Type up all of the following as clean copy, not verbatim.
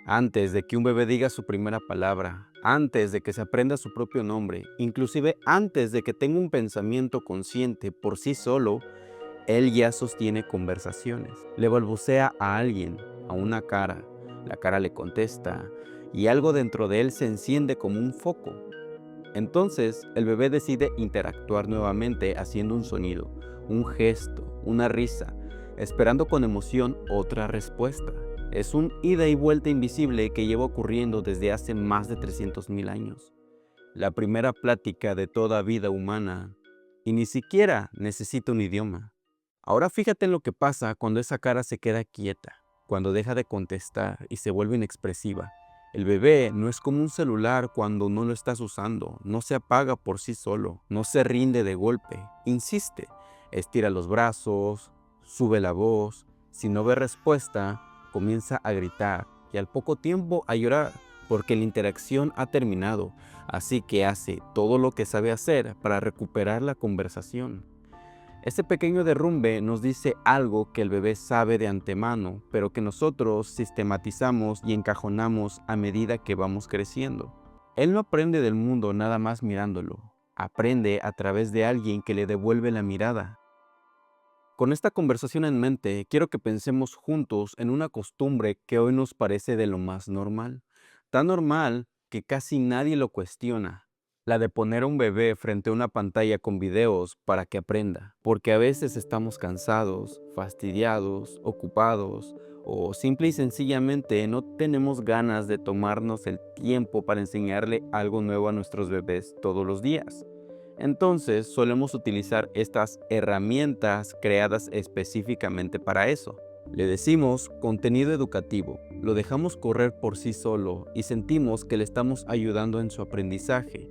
Antes de que un bebé diga su primera palabra, antes de que se aprenda su propio nombre, inclusive antes de que tenga un pensamiento consciente por sí solo, él ya sostiene conversaciones. Le balbucea a alguien, a una cara. La cara le contesta y algo dentro de él se enciende como un foco. Entonces, el bebé decide interactuar nuevamente haciendo un sonido, un gesto, una risa, esperando con emoción otra respuesta. Es un ida y vuelta invisible que lleva ocurriendo desde hace más de 300.000 años. La primera plática de toda vida humana, y ni siquiera necesita un idioma. Ahora fíjate en lo que pasa cuando esa cara se queda quieta, cuando deja de contestar y se vuelve inexpresiva. El bebé no es como un celular cuando no lo estás usando, no se apaga por sí solo, no se rinde de golpe, insiste, estira los brazos, sube la voz, si no ve respuesta, comienza a gritar y al poco tiempo a llorar, porque la interacción ha terminado, así que hace todo lo que sabe hacer para recuperar la conversación. Este pequeño derrumbe nos dice algo que el bebé sabe de antemano, pero que nosotros sistematizamos y encajonamos a medida que vamos creciendo. Él no aprende del mundo nada más mirándolo, aprende a través de alguien que le devuelve la mirada. Con esta conversación en mente, quiero que pensemos juntos en una costumbre que hoy nos parece de lo más normal, tan normal que casi nadie lo cuestiona, la de poner a un bebé frente a una pantalla con videos para que aprenda, porque a veces estamos cansados, fastidiados, ocupados o simple y sencillamente no tenemos ganas de tomarnos el tiempo para enseñarle algo nuevo a nuestros bebés todos los días. Entonces, solemos utilizar estas herramientas creadas específicamente para eso. Le decimos contenido educativo, lo dejamos correr por sí solo y sentimos que le estamos ayudando en su aprendizaje.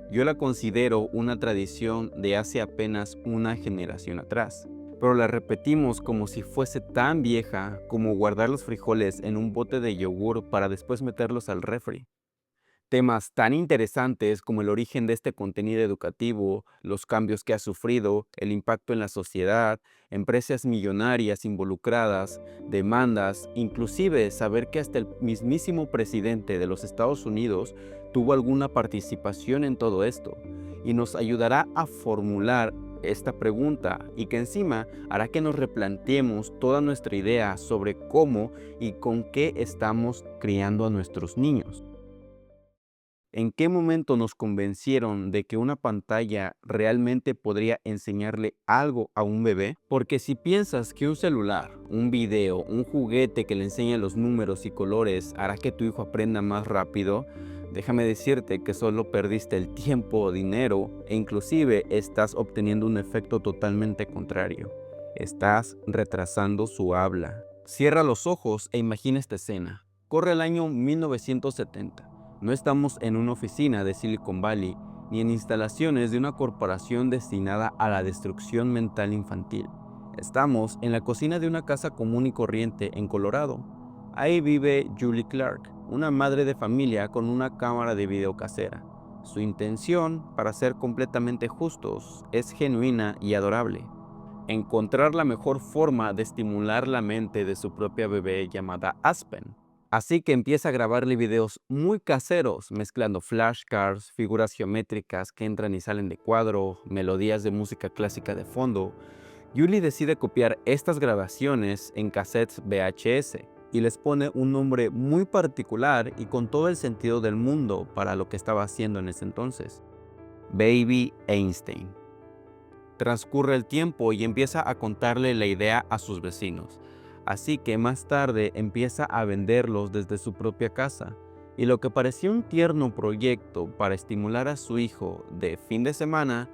Yo la considero una tradición de hace apenas una generación atrás, pero la repetimos como si fuese tan vieja como guardar los frijoles en un bote de yogur para después meterlos al refri. Temas tan interesantes como el origen de este contenido educativo, los cambios que ha sufrido, el impacto en la sociedad, empresas millonarias involucradas, demandas, inclusive saber que hasta el mismísimo presidente de los Estados Unidos tuvo alguna participación en todo esto, y nos ayudará a formular esta pregunta y que encima hará que nos replanteemos toda nuestra idea sobre cómo y con qué estamos criando a nuestros niños. ¿En qué momento nos convencieron de que una pantalla realmente podría enseñarle algo a un bebé? Porque si piensas que un celular, un video, un juguete que le enseña los números y colores hará que tu hijo aprenda más rápido, déjame decirte que solo perdiste el tiempo o dinero e inclusive estás obteniendo un efecto totalmente contrario. Estás retrasando su habla. Cierra los ojos e imagina esta escena. Corre el año 1970. No estamos en una oficina de Silicon Valley ni en instalaciones de una corporación destinada a la destrucción mental infantil. Estamos en la cocina de una casa común y corriente en Colorado. Ahí vive Julie Clark, una madre de familia con una cámara de video casera. Su intención, para ser completamente justos, es genuina y adorable: encontrar la mejor forma de estimular la mente de su propia bebé llamada Aspen. Así que empieza a grabarle videos muy caseros, mezclando flashcards, figuras geométricas que entran y salen de cuadro, melodías de música clásica de fondo. Julie decide copiar estas grabaciones en cassettes VHS y les pone un nombre muy particular y con todo el sentido del mundo para lo que estaba haciendo en ese entonces: Baby Einstein. Transcurre el tiempo y empieza a contarle la idea a sus vecinos, así que más tarde empieza a venderlos desde su propia casa. Y lo que parecía un tierno proyecto para estimular a su hijo de fin de semana,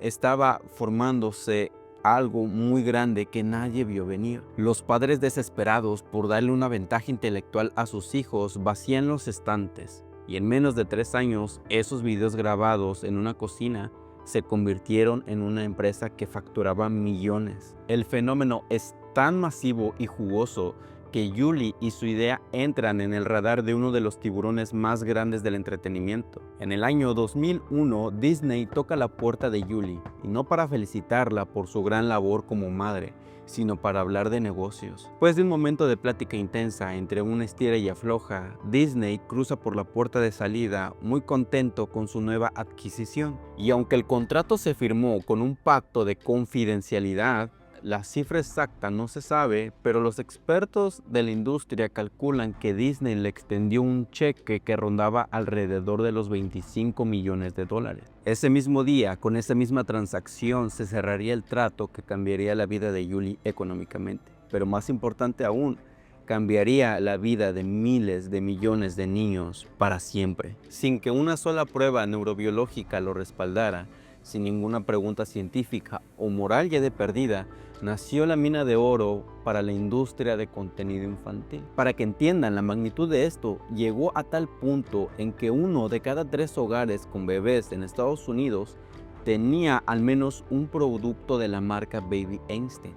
estaba formándose algo muy grande que nadie vio venir. Los padres, desesperados por darle una ventaja intelectual a sus hijos, vacían los estantes. Y en menos de 3 años, esos videos grabados en una cocina se convirtieron en una empresa que facturaba millones. El fenómeno es tan masivo y jugoso que Julie y su idea entran en el radar de uno de los tiburones más grandes del entretenimiento. En el año 2001, Disney toca la puerta de Julie, y no para felicitarla por su gran labor como madre, sino para hablar de negocios. Después de un momento de plática intensa entre una estira y afloja, Disney cruza por la puerta de salida muy contento con su nueva adquisición. Y aunque el contrato se firmó con un pacto de confidencialidad, la cifra exacta no se sabe, pero los expertos de la industria calculan que Disney le extendió un cheque que rondaba alrededor de los 25 millones de dólares. Ese mismo día, con esa misma transacción, se cerraría el trato que cambiaría la vida de Julie económicamente. Pero más importante aún, cambiaría la vida de miles de millones de niños para siempre. Sin que una sola prueba neurobiológica lo respaldara, sin ninguna pregunta científica o moral ya de perdida, nació la mina de oro para la industria de contenido infantil. Para que entiendan la magnitud de esto, llegó a tal punto en que 1 de cada 3 hogares con bebés en Estados Unidos tenía al menos un producto de la marca Baby Einstein.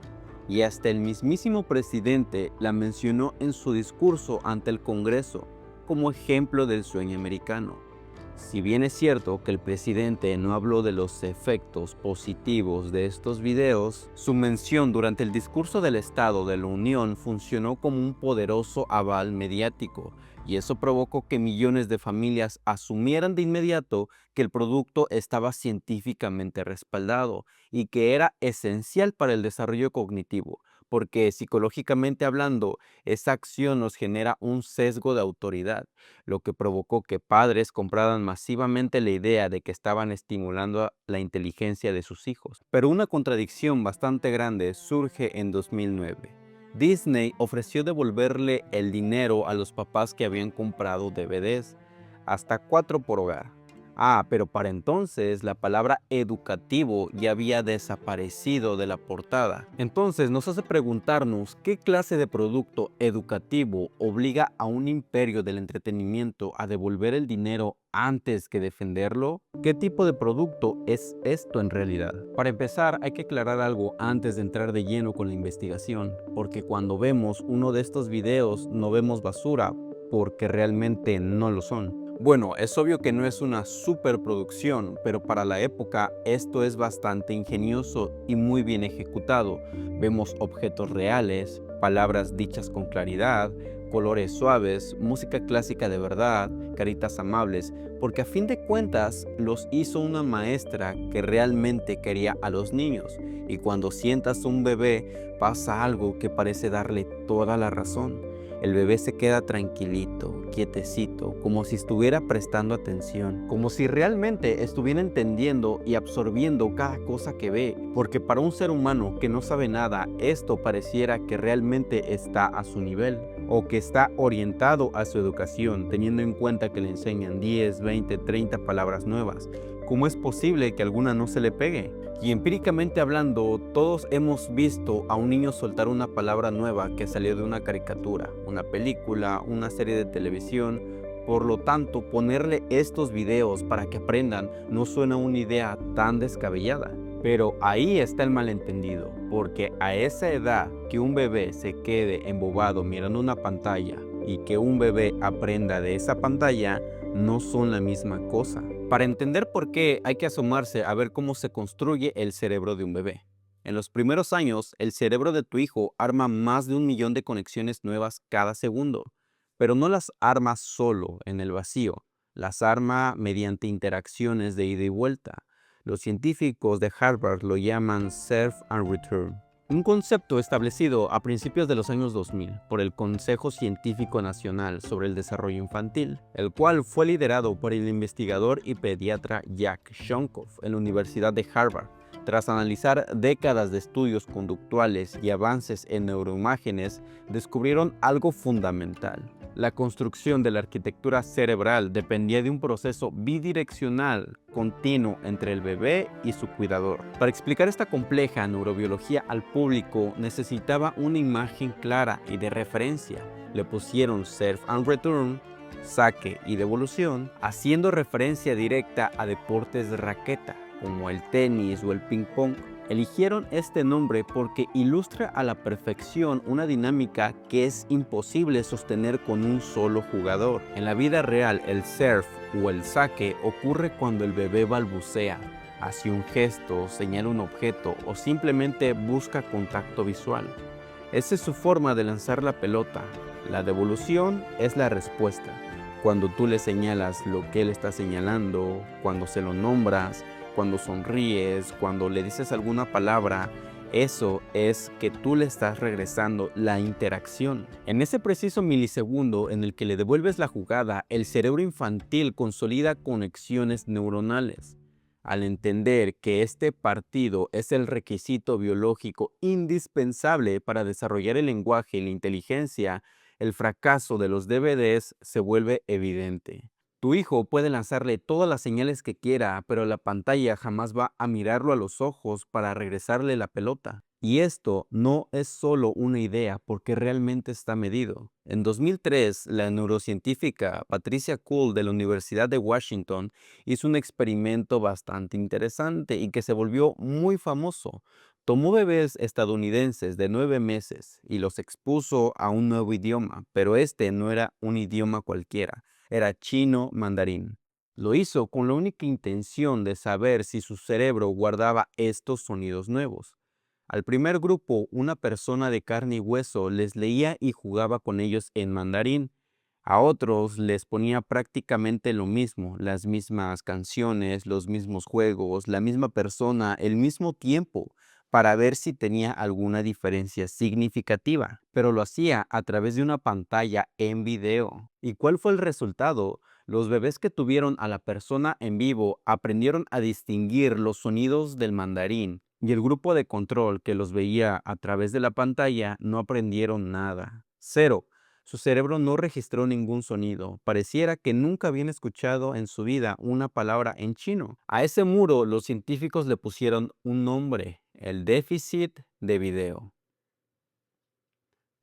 Y hasta el mismísimo presidente la mencionó en su discurso ante el Congreso como ejemplo del sueño americano. Si bien es cierto que el presidente no habló de los efectos positivos de estos videos, su mención durante el discurso del Estado de la Unión funcionó como un poderoso aval mediático, y eso provocó que millones de familias asumieran de inmediato que el producto estaba científicamente respaldado y que era esencial para el desarrollo cognitivo, porque psicológicamente hablando, esa acción nos genera un sesgo de autoridad, lo que provocó que padres compraran masivamente la idea de que estaban estimulando la inteligencia de sus hijos. Pero una contradicción bastante grande surge en 2009. Disney ofreció devolverle el dinero a los papás que habían comprado DVDs, hasta 4 por hogar. Pero para entonces la palabra educativo ya había desaparecido de la portada. Entonces nos hace preguntarnos qué clase de producto educativo obliga a un imperio del entretenimiento a devolver el dinero antes que defenderlo. ¿Qué tipo de producto es esto en realidad? Para empezar, hay que aclarar algo antes de entrar de lleno con la investigación, porque cuando vemos uno de estos videos no vemos basura, porque realmente no lo son. Bueno, es obvio que no es una superproducción, pero para la época esto es bastante ingenioso y muy bien ejecutado. Vemos objetos reales, palabras dichas con claridad, colores suaves, música clásica de verdad, caritas amables, porque a fin de cuentas los hizo una maestra que realmente quería a los niños. Y cuando sientas un bebé, pasa algo que parece darle toda la razón. El bebé se queda tranquilito, quietecito, como si estuviera prestando atención, como si realmente estuviera entendiendo y absorbiendo cada cosa que ve, porque para un ser humano que no sabe nada, esto pareciera que realmente está a su nivel, o que está orientado a su educación, teniendo en cuenta que le enseñan 10, 20, 30 palabras nuevas. ¿Cómo es posible que alguna no se le pegue? Y empíricamente hablando, todos hemos visto a un niño soltar una palabra nueva que salió de una caricatura, una película, una serie de televisión. Por lo tanto, ponerle estos videos para que aprendan no suena una idea tan descabellada. Pero ahí está el malentendido, porque a esa edad que un bebé se quede embobado mirando una pantalla y que un bebé aprenda de esa pantalla no son la misma cosa. Para entender por qué, hay que asomarse a ver cómo se construye el cerebro de un bebé. En los primeros años, el cerebro de tu hijo arma más de 1 millón de conexiones nuevas cada segundo, pero no las arma solo en el vacío, las arma mediante interacciones de ida y vuelta. Los científicos de Harvard lo llaman Serve and Return, un concepto establecido a principios de los años 2000 por el Consejo Científico Nacional sobre el Desarrollo Infantil, el cual fue liderado por el investigador y pediatra Jack Shonkoff en la Universidad de Harvard. Tras analizar décadas de estudios conductuales y avances en neuroimágenes, descubrieron algo fundamental. La construcción de la arquitectura cerebral dependía de un proceso bidireccional continuo entre el bebé y su cuidador. Para explicar esta compleja neurobiología al público necesitaba una imagen clara y de referencia. Le pusieron Serve and Return, saque y devolución, haciendo referencia directa a deportes de raqueta, como el tenis o el ping pong. Eligieron este nombre porque ilustra a la perfección una dinámica que es imposible sostener con un solo jugador. En la vida real, el serve o el saque ocurre cuando el bebé balbucea, hace un gesto, señala un objeto o simplemente busca contacto visual. Esa es su forma de lanzar la pelota. La devolución es la respuesta. Cuando tú le señalas lo que él está señalando, cuando se lo nombras, cuando sonríes, cuando le dices alguna palabra, eso es que tú le estás regresando la interacción. En ese preciso milisegundo en el que le devuelves la jugada, el cerebro infantil consolida conexiones neuronales. Al entender que este partido es el requisito biológico indispensable para desarrollar el lenguaje y la inteligencia, el fracaso de los DVDs se vuelve evidente. Tu hijo puede lanzarle todas las señales que quiera, pero la pantalla jamás va a mirarlo a los ojos para regresarle la pelota. Y esto no es solo una idea porque realmente está medido. En 2003, la neurocientífica Patricia Kuhl de la Universidad de Washington hizo un experimento bastante interesante y que se volvió muy famoso. Tomó bebés estadounidenses de 9 meses y los expuso a un nuevo idioma, pero este no era un idioma cualquiera, era chino mandarín. Lo hizo con la única intención de saber si su cerebro guardaba estos sonidos nuevos. Al primer grupo, una persona de carne y hueso les leía y jugaba con ellos en mandarín. A otros les ponía prácticamente lo mismo, las mismas canciones, los mismos juegos, la misma persona, el mismo tiempo, para ver si tenía alguna diferencia significativa, pero lo hacía a través de una pantalla en video. ¿Y cuál fue el resultado? Los bebés que tuvieron a la persona en vivo aprendieron a distinguir los sonidos del mandarín y el grupo de control que los veía a través de la pantalla no aprendieron nada. Cero. Su cerebro no registró ningún sonido. Pareciera que nunca habían escuchado en su vida una palabra en chino. A ese muro los científicos le pusieron un nombre, el déficit de video.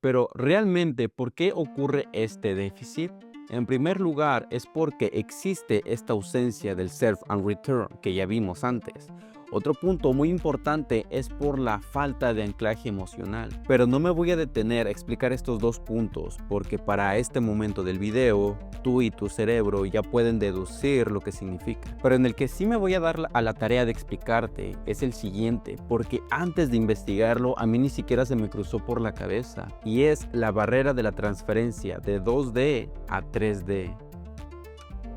Pero realmente, ¿por qué ocurre este déficit? En primer lugar, es porque existe esta ausencia del self and return que ya vimos antes. Otro punto muy importante es por la falta de anclaje emocional. Pero no me voy a detener a explicar estos dos puntos, porque para este momento del video, tú y tu cerebro ya pueden deducir lo que significa. Pero en el que sí me voy a dar a la tarea de explicarte es el siguiente, porque antes de investigarlo a mí ni siquiera se me cruzó por la cabeza, y es la barrera de la transferencia de 2D a 3D.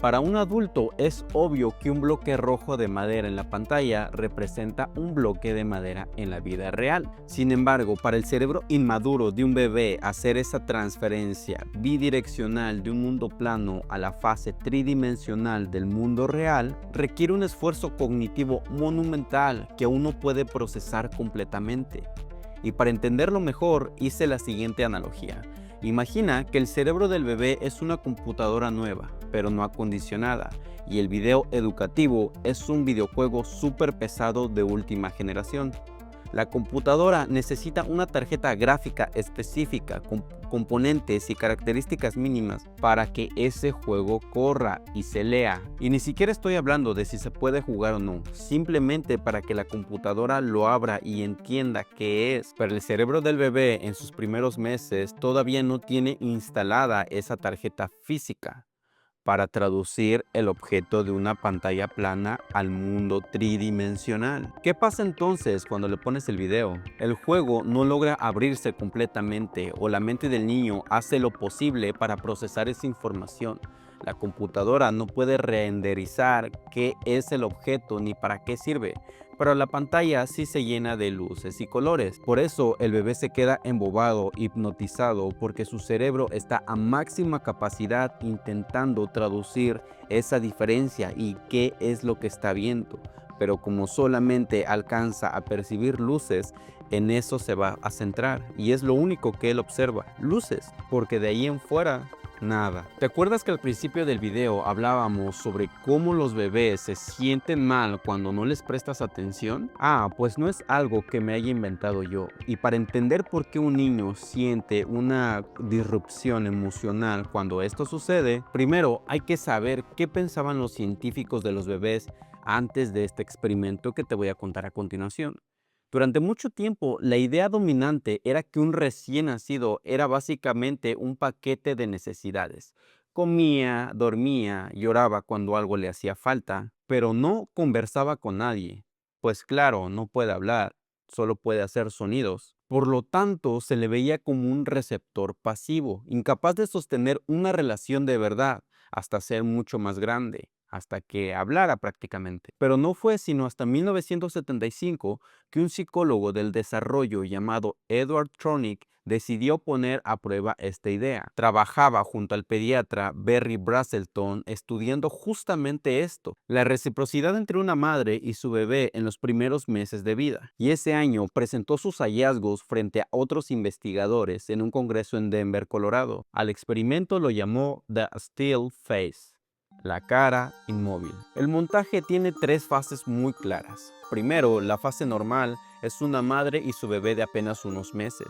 Para un adulto es obvio que un bloque rojo de madera en la pantalla representa un bloque de madera en la vida real. Sin embargo, para el cerebro inmaduro de un bebé, hacer esa transferencia bidireccional de un mundo plano a la fase tridimensional del mundo real requiere un esfuerzo cognitivo monumental que aún no puede procesar completamente. Y para entenderlo mejor, hice la siguiente analogía. Imagina que el cerebro del bebé es una computadora nueva, pero no acondicionada, y el video educativo es un videojuego súper pesado de última generación. La computadora necesita una tarjeta gráfica específica con componentes y características mínimas para que ese juego corra y se lea. Y ni siquiera estoy hablando de si se puede jugar o no, simplemente para que la computadora lo abra y entienda qué es. Pero el cerebro del bebé en sus primeros meses todavía no tiene instalada esa tarjeta física para traducir el objeto de una pantalla plana al mundo tridimensional. ¿Qué pasa entonces cuando le pones el video? El juego no logra abrirse completamente o la mente del niño hace lo posible para procesar esa información. La computadora no puede renderizar qué es el objeto ni para qué sirve, pero la pantalla sí se llena de luces y colores. Por eso el bebé se queda embobado, hipnotizado, porque su cerebro está a máxima capacidad intentando traducir esa diferencia y qué es lo que está viendo. Pero como solamente alcanza a percibir luces, en eso se va a centrar y es lo único que él observa, luces, porque de ahí en fuera nada. ¿Te acuerdas que al principio del video hablábamos sobre cómo los bebés se sienten mal cuando no les prestas atención? Pues no es algo que me haya inventado yo. Y para entender por qué un niño siente una disrupción emocional cuando esto sucede, primero hay que saber qué pensaban los científicos de los bebés antes de este experimento que te voy a contar a continuación. Durante mucho tiempo, la idea dominante era que un recién nacido era básicamente un paquete de necesidades. Comía, dormía, lloraba cuando algo le hacía falta, pero no conversaba con nadie. Pues claro, no puede hablar, solo puede hacer sonidos. Por lo tanto, se le veía como un receptor pasivo, incapaz de sostener una relación de verdad hasta ser mucho más grande, hasta que hablara prácticamente. Pero no fue sino hasta 1975 que un psicólogo del desarrollo llamado Edward Tronick decidió poner a prueba esta idea. Trabajaba junto al pediatra Berry Brazelton estudiando justamente esto, la reciprocidad entre una madre y su bebé en los primeros meses de vida. Y ese año presentó sus hallazgos frente a otros investigadores en un congreso en Denver, Colorado. Al experimento lo llamó The Still Face, la cara inmóvil. El montaje tiene 3 fases muy claras. Primero, la fase normal es una madre y su bebé de apenas unos meses.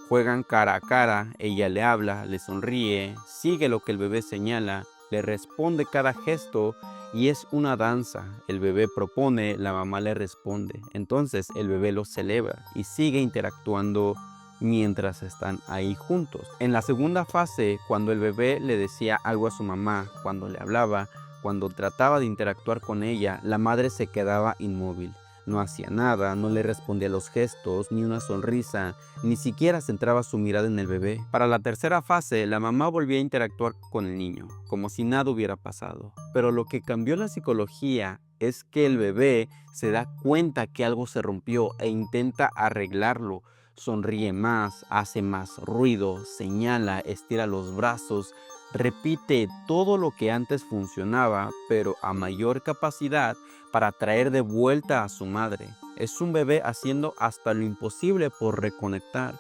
Juegan cara a cara, ella le habla, le sonríe, sigue lo que el bebé señala, le responde cada gesto y es una danza. El bebé propone, la mamá le responde. Entonces el bebé lo celebra y sigue interactuando mientras están ahí juntos. En la segunda fase, cuando el bebé le decía algo a su mamá, cuando le hablaba, cuando trataba de interactuar con ella, la madre se quedaba inmóvil. No hacía nada, no le respondía a los gestos, ni una sonrisa, ni siquiera centraba su mirada en el bebé. Para la tercera fase, la mamá volvía a interactuar con el niño, como si nada hubiera pasado. Pero lo que cambió la psicología es que el bebé se da cuenta que algo se rompió e intenta arreglarlo. Sonríe más, hace más ruido, señala, estira los brazos, repite todo lo que antes funcionaba, pero a mayor capacidad para traer de vuelta a su madre. Es un bebé haciendo hasta lo imposible por reconectar.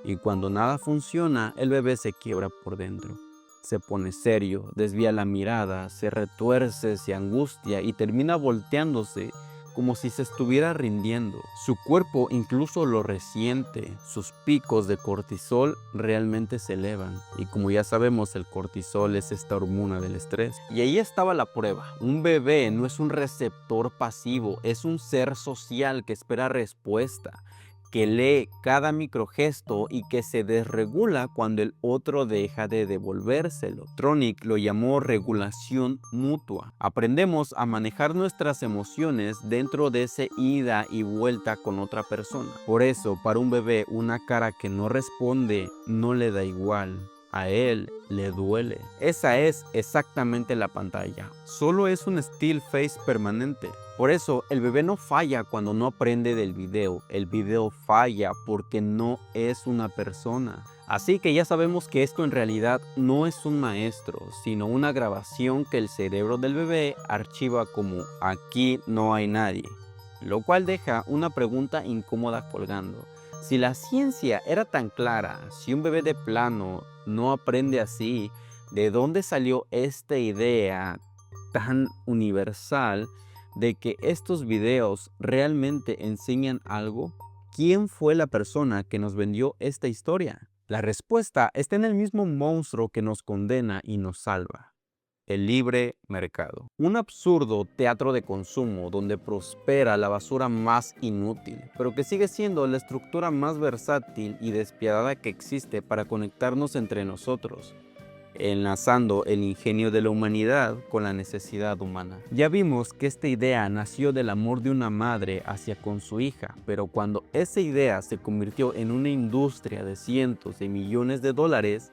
Y cuando nada funciona, el bebé se quiebra por dentro. Se pone serio, desvía la mirada, se retuerce, se angustia y termina volteándose como si se estuviera rindiendo. Su cuerpo incluso lo resiente, sus picos de cortisol realmente se elevan. Y como ya sabemos, el cortisol es esta hormona del estrés. Y ahí estaba la prueba. Un bebé no es un receptor pasivo, es un ser social que espera respuesta, que lee cada microgesto y que se desregula cuando el otro deja de devolvérselo. Tronick lo llamó regulación mutua. Aprendemos a manejar nuestras emociones dentro de ese ida y vuelta con otra persona. Por eso, para un bebé, una cara que no responde no le da igual. A él le duele. Esa es exactamente la pantalla. Solo es un still face permanente. Por eso el bebé no falla cuando no aprende del video. El video falla porque no es una persona. Así que ya sabemos que esto en realidad no es un maestro, sino una grabación que el cerebro del bebé archiva como aquí no hay nadie. Lo cual deja una pregunta incómoda colgando. Si la ciencia era tan clara, si un bebé de plano no aprende así, ¿de dónde salió esta idea tan universal de que estos videos realmente enseñan algo? ¿Quién fue la persona que nos vendió esta historia? La respuesta está en el mismo monstruo que nos condena y nos salva: el libre mercado. Un absurdo teatro de consumo donde prospera la basura más inútil, pero que sigue siendo la estructura más versátil y despiadada que existe para conectarnos entre nosotros, enlazando el ingenio de la humanidad con la necesidad humana. Ya vimos que esta idea nació del amor de una madre hacia con su hija, pero cuando esa idea se convirtió en una industria de cientos de millones de dólares,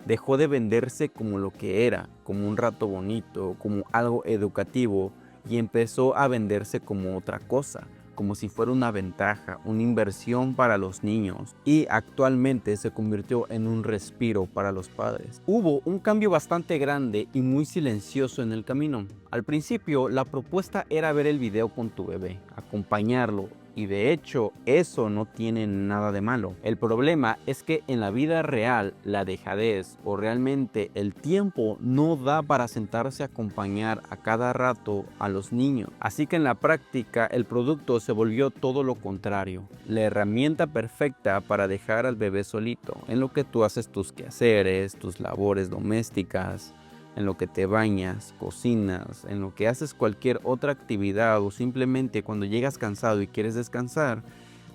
dejó de venderse como lo que era, como un rato bonito, como algo educativo, y empezó a venderse como otra cosa, como si fuera una ventaja, una inversión para los niños, y actualmente se convirtió en un respiro para los padres. Hubo un cambio bastante grande y muy silencioso en el camino. Al principio, la propuesta era ver el video con tu bebé, acompañarlo, y de hecho eso no tiene nada de malo. El problema es que en la vida real la dejadez o realmente el tiempo no da para sentarse a acompañar a cada rato a los niños. Así que en la práctica el producto se volvió todo lo contrario, la herramienta perfecta para dejar al bebé solito en lo que tú haces tus quehaceres, tus labores domésticas, en lo que te bañas, cocinas, en lo que haces cualquier otra actividad, o simplemente cuando llegas cansado y quieres descansar,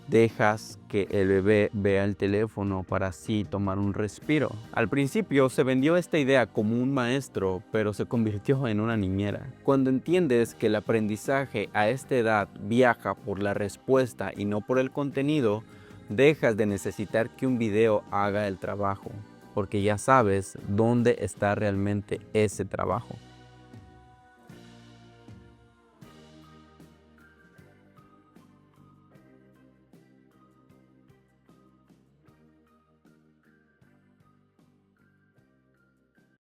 Dejas que el bebé vea el teléfono para así tomar un respiro. Al principio se vendió esta idea como un maestro, pero se convirtió en una niñera. Cuando entiendes que el aprendizaje a esta edad viaja por la respuesta y no por el contenido, dejas de necesitar que un video haga el trabajo, porque ya sabes dónde está realmente ese trabajo.